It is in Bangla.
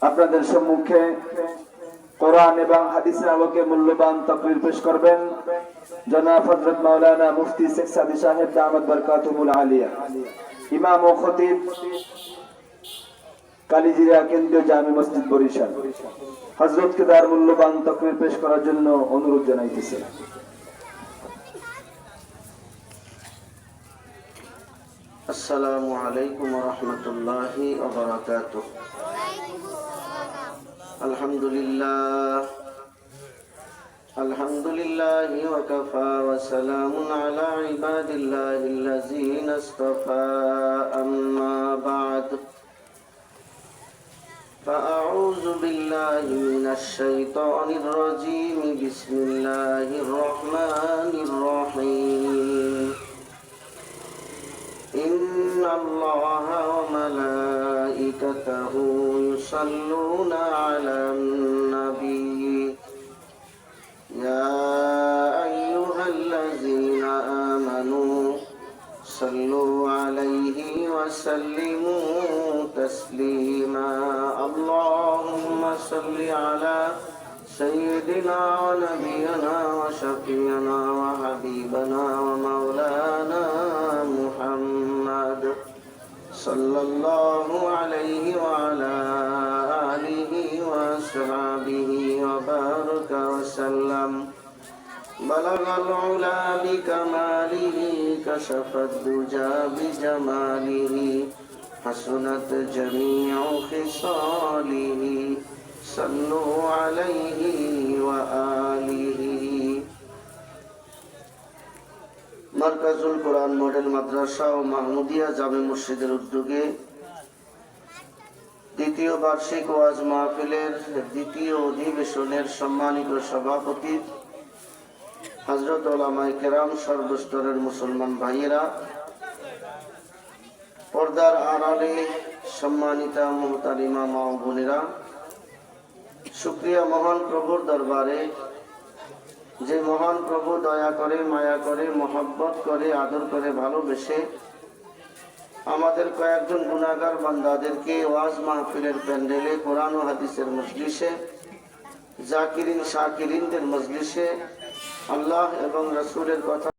আপনাদের সম্মুখে কোরআন এবং হাদিসের আলোকে মূল্যবান তাকরীর পেশ করবেন জনাব হযরত মাওলানা মুফতি শেখ সাদী সাহেব দামাত বরকাতুহুল আলিয়া, ইমাম ও খতিব কালিজিরা কেন্দ্রীয় জামি মসজিদ বরিশাল। হযরতকে তার মূল্যবান তাকরীর পেশ করার জন্য অনুরোধ জানাইতেছি। আসসালামু আলাইকুম ওয়া রাহমাতুল্লাহি ওয়া বারাকাতুহু। আলহামদুলিল্লাহি ওয়া কাফা ওয়া সালামুন আলা ইবাদিল্লাহিল্লাযীনা ইসতাফা, আম্মা বা'দ। فأعوذ بالله من الشيطان الرجيم. بسم الله الرحمن الرحيم. إن الله وملائكته يصلون على النبي يا أيها الذين آمنوا صلوا عليه وسلموا تسليما. اللهم صل على سيدنا ونبينا وشفيعنا وحبيبنا ومولانا محمد صلى الله عليه وعلى آله وأصحابه وبارك وسلم. بلغ العلا بكماله كشف الدجى بجماله حسنت جميع خصاله صلوا عليه وآله. মার্কাজুল কোরআন মডেল মাদ্রাসা ও মাহমুদিয়া জামে মসজিদের উদ্যোগে দ্বিতীয় বার্ষিক ওয়াজ মাহফিলের দ্বিতীয় অধিবেশনের সম্মানিত সভাপতি হযরত উলামায়ে কেরাম, সর্বস্তরের মুসলমান ভাইয়েরা, পর্দার আড়ালে সম্মানিতা মুহতারিমা মা ও বোনেরা, শুকরিয়া মহান প্রভুর দরবারে, যে মহান প্রভু দয়া করে, মায়া করে, মহব্বত করে, আদর করে, ভালোবেসে আমাদের কয়েকজন গুনাহগার বান্দাদেরকে ওয়াজ মাহফিলের প্যান্ডেলে, কোরআন ও হাদিসের মজলিসে, জাকিরিন শাকিরিনদের মজলিসে আল্লাহ এবং রাসূলের কথা